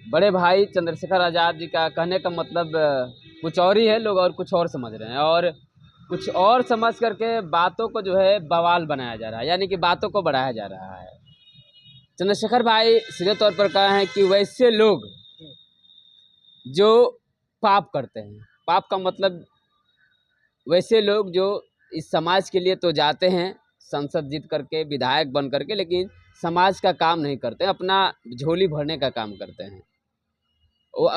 बड़े भाई चंद्रशेखर आज़ाद जी का कहने का मतलब कुछ और ही है, लोग और कुछ और समझ रहे हैं और कुछ और समझ करके बातों को जो है बवाल बनाया जा रहा है, यानी कि बातों को बढ़ाया जा रहा है। चंद्रशेखर भाई सीधे तौर पर कहा है कि वैसे लोग जो पाप करते हैं, पाप का मतलब वैसे लोग जो इस समाज के लिए तो जाते हैं संसद जीत करके, विधायक बन करके, लेकिन समाज का काम नहीं करते, अपना झोली भरने का काम करते हैं। वो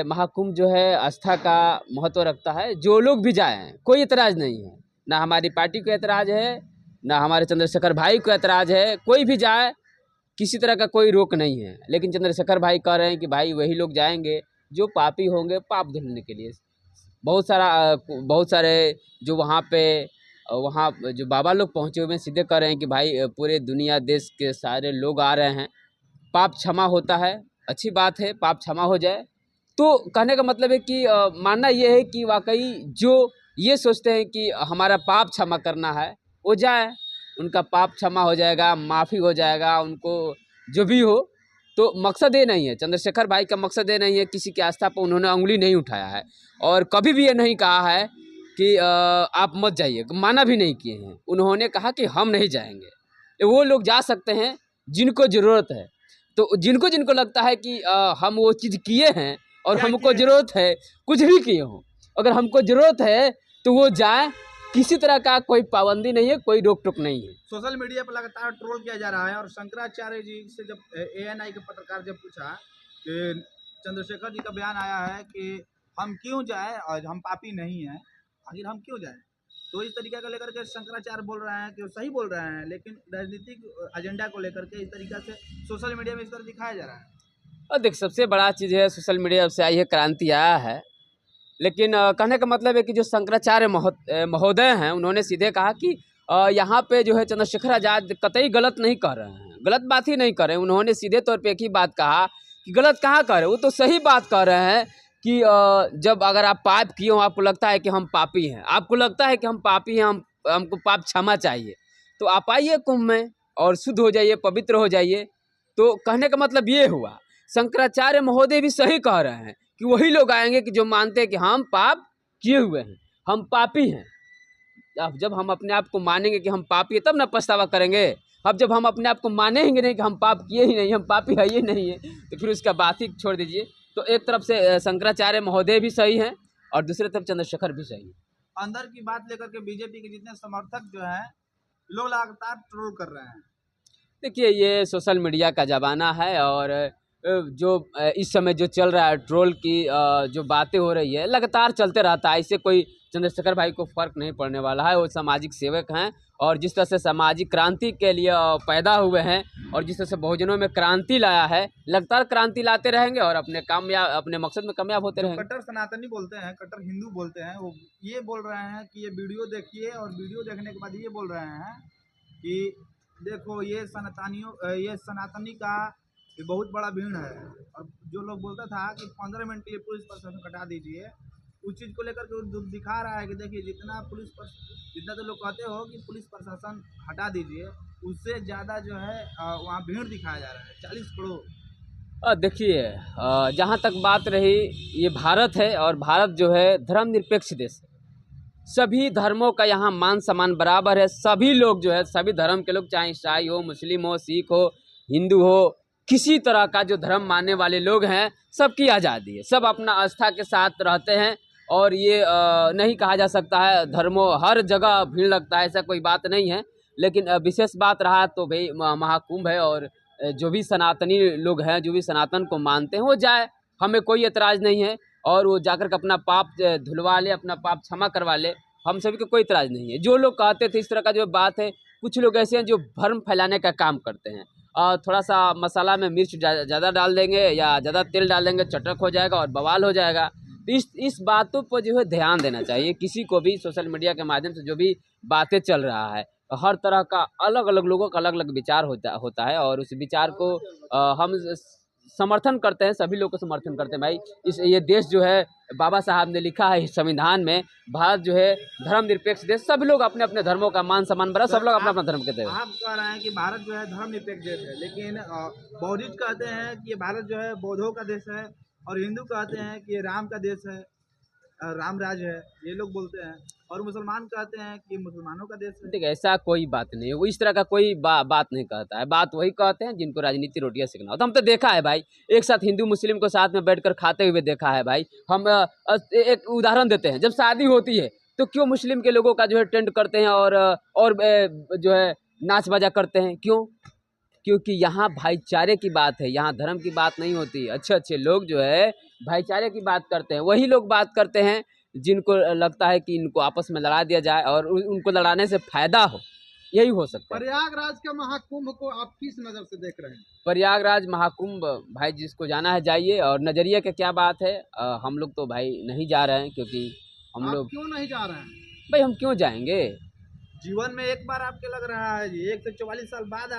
महाकुंभ जो है आस्था का महत्व रखता है। जो लोग भी जाएं कोई एतराज़ नहीं है, ना हमारी पार्टी को एतराज़ है, ना हमारे चंद्रशेखर भाई को एतराज़ है। कोई भी जाए, किसी तरह का कोई रोक नहीं है। लेकिन चंद्रशेखर भाई कह रहे हैं कि भाई वही लोग जाएंगे जो पापी होंगे, पाप धुलने के लिए। बहुत सारे जो वहाँ पे वहाँ जो बाबा लोग पहुँचे हुए हैं, सीधे कह रहे हैं कि भाई पूरे दुनिया देश के सारे लोग आ रहे हैं, पाप क्षमा होता है, अच्छी बात है, पाप क्षमा हो जाए। तो कहने का मतलब है कि मानना ये है कि वाकई जो ये सोचते हैं कि हमारा पाप क्षमा करना है, वो जाए, उनका पाप क्षमा हो जाएगा, माफ़ी हो जाएगा, उनको जो भी हो। तो मकसद ये नहीं है, चंद्रशेखर भाई का मकसद ये नहीं है, किसी की आस्था पर उन्होंने उंगली नहीं उठाया है और कभी भी ये नहीं कहा है कि आप मत जाइए, माना भी नहीं किए हैं। उन्होंने कहा कि हम नहीं जाएंगे। वो लोग जा सकते हैं जिनको ज़रूरत है। तो जिनको जिनको लगता है कि हम वो चीज़ किए हैं और हमको ज़रूरत है, कुछ भी किए हों, अगर हमको ज़रूरत है तो वो जाए, किसी तरह का कोई पाबंदी नहीं है, कोई रोक टोक नहीं है। सोशल मीडिया पर लगातार ट्रोल किया जा रहा है और शंकराचार्य जी से जब एएनआई के पत्रकार जब पूछा कि चंद्रशेखर जी का बयान आया है कि हम क्यों जाए और हम पापी नहीं हैं, आखिर हम क्यों जाए, तो इस तरीके को लेकर के शंकराचार्य बोल रहे हैं कि वो सही बोल रहे हैं, लेकिन राजनीतिक एजेंडा को लेकर के इस तरीके से सोशल मीडिया में इस तरह दिखाया जा रहा है। और देख, सबसे बड़ा चीज़ है सोशल मीडिया से आई है, क्रांति आया है। लेकिन कहने का मतलब है कि जो शंकराचार्य महोदय हैं, उन्होंने सीधे कहा कि यहाँ पे जो है चंद्रशेखर आज़ाद कतई गलत नहीं कह रहे हैं, गलत बात ही नहीं कर रहे हैं। उन्होंने सीधे तौर पे एक ही बात कहा कि गलत कहाँ कर रहे हैं, वो तो सही बात कह रहे हैं कि जब अगर आप पाप किए हो, आपको लगता है कि हम पापी हैं, आपको लगता है कि हम पापी हैं, हमको पाप क्षमा चाहिए, तो आप आइए कुंभ में और शुद्ध हो जाइए, पवित्र हो जाइए। तो कहने का मतलब ये हुआ, शंकराचार्य महोदय भी सही कह रहे हैं कि वही लोग आएंगे कि जो मानते हैं कि हम पाप किए हुए हैं, हम पापी हैं। अब जब हम अपने आप को मानेंगे कि हम पापी हैं, तब ना पछतावा करेंगे। अब जब हम अपने आप को मानेंगे नहीं कि हम पाप किए ही नहीं, हम पापी है ये नहीं है, तो फिर उसका बात ही छोड़ दीजिए। तो एक तरफ से शंकराचार्य महोदय भी सही हैं और दूसरी तरफ चंद्रशेखर भी सही है। अंदर की बात लेकर के बीजेपी के जितने समर्थक जो है लोग लगातार ट्रोल कर रहे हैं। देखिए, ये सोशल मीडिया का ज़माना है और जो इस समय जो चल रहा है, ट्रोल की जो बातें हो रही है, लगातार चलते रहता है। इससे कोई चंद्रशेखर भाई को फ़र्क नहीं पड़ने वाला है। वो सामाजिक सेवक हैं और जिस तरह से सामाजिक क्रांति के लिए पैदा हुए हैं और जिस तरह से बहुजनों में क्रांति लाया है, लगातार क्रांति लाते रहेंगे और अपने मकसद में कामयाब होते रहेंगे। कट्टर सनातनी बोलते हैं, कट्टर हिंदू बोलते हैं, वो ये बोल रहे हैं कि ये वीडियो देखिए और वीडियो देखने के बाद ये बोल रहे हैं कि देखो ये सनातनी का ये बहुत बड़ा भीड़ है। और जो लोग बोलता था कि 15 मिनट के लिए पुलिस प्रशासन हटा दीजिए, उस चीज़ को लेकर के वो दिखा रहा है कि देखिए जितना तो लोग कहते हो कि पुलिस प्रशासन हटा दीजिए, उससे ज़्यादा जो है वहाँ भीड़ दिखाया जा रहा है 40 करोड़। देखिए, जहाँ तक बात रही, ये भारत है और भारत जो है धर्मनिरपेक्ष देश है। सभी धर्मों का यहाँ मान सम्मान बराबर है। सभी लोग जो है, सभी धर्म के लोग, चाहे ईसाई हो, मुस्लिम हो, सिख हो, हिंदू हो, किसी तरह का जो धर्म मानने वाले लोग हैं, सबकी आज़ादी है। सब अपना आस्था के साथ रहते हैं और ये नहीं कहा जा सकता है धर्मों हर जगह भीड़ लगता है, ऐसा कोई बात नहीं है। लेकिन विशेष बात रहा तो भाई महाकुंभ है और जो भी सनातनी लोग हैं, जो भी सनातन को मानते हैं, वो जाए, हमें कोई एतराज़ नहीं है। और वो जाकर के अपना पाप धुलवा ले, अपना पाप क्षमा करवा ले, हम सभी को कोई इतराज़ नहीं है। जो लोग कहते थे इस तरह का जो बात है, कुछ लोग ऐसे हैं जो भ्रम फैलाने का काम करते हैं। थोड़ा सा मसाला में मिर्च ज़्यादा डाल देंगे या ज़्यादा तेल डाल देंगे, चटक हो जाएगा और बवाल हो जाएगा। तो इस बातों पर जो है ध्यान देना चाहिए किसी को भी। सोशल मीडिया के माध्यम से जो भी बातें चल रहा है, हर तरह का अलग अलग लोगों का अलग अलग विचार होता है और उस विचार को हम समर्थन करते हैं, सभी लोग को समर्थन करते हैं भाई। ये देश जो है बाबा साहब ने लिखा है संविधान में, भारत जो है धर्मनिरपेक्ष देश, सभी लोग अपने अपने धर्मों का मान सम्मान बना, सब लोग अपना अपना धर्म कहते हैं। आप कह रहे हैं कि भारत जो है धर्मनिरपेक्ष देश है, लेकिन बौद्धिस्ट कहते हैं कि ये भारत जो है बौद्धों का देश है, और हिंदू कहते हैं कि ये राम का देश है, राम राज है, ये लोग बोलते हैं, और मुसलमान कहते हैं कि मुसलमानों का देश है। देखिए ऐसा कोई बात नहीं है, वो इस तरह का कोई बात नहीं कहता है। बात वही कहते हैं जिनको राजनीति रोटियां सीखना हो। तो हम तो देखा है भाई, एक साथ हिंदू मुस्लिम को साथ में बैठकर खाते हुए देखा है भाई। हम एक उदाहरण देते हैं, जब शादी होती है तो क्यों मुस्लिम के लोगों का जो है टेंट करते हैं और जो है नाच बाजा करते हैं, क्यों? क्योंकि यहाँ भाईचारे की बात है, यहाँ धर्म की बात नहीं होती। अच्छे अच्छे लोग जो है भाईचारे की बात करते हैं, वही लोग बात करते हैं जिनको लगता है कि इनको आपस में लड़ा दिया जाए और उनको लड़ाने से फायदा हो, यही हो सकता है। प्रयागराज के महाकुंभ को आप किस नज़र से देख रहे हैं? प्रयागराज महाकुंभ भाई जिसको जाना है जाइए, और नज़रिए की क्या बात है, हम लोग तो भाई नहीं जा रहे हैं, क्योंकि हम लोग क्यों नहीं जा रहे हैं? भाई हम क्यों जाएंगे? जीवन में एक बार आपके लग रहा है जी, 144 साल बाद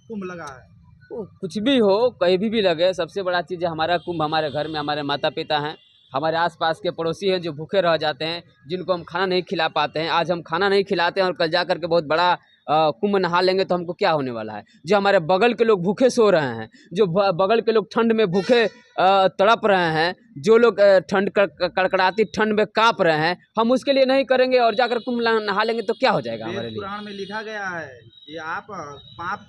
कुंभ लगा है। कुछ भी हो, कहीं भी लगे, सबसे बड़ा चीज़ है हमारा कुंभ। हमारे घर में हमारे माता पिता हैं, हमारे आसपास के पड़ोसी हैं जो भूखे रह जाते हैं, जिनको हम खाना नहीं खिला पाते हैं। आज हम खाना नहीं खिलाते हैं और कल जा करके बहुत बड़ा कुंभ नहा लेंगे तो हमको क्या होने वाला है? जो हमारे बगल के लोग भूखे सो रहे हैं, जो बगल के लोग ठंड में भूखे तड़प रहे हैं, जो लोग ठंड कड़कड़ाती ठंड में काँप रहे हैं, हम उसके लिए नहीं करेंगे और जाकर कुंभ नहा लेंगे तो क्या हो जाएगा हमारे लिए? पुराण में लिखा गया है कि आप पाप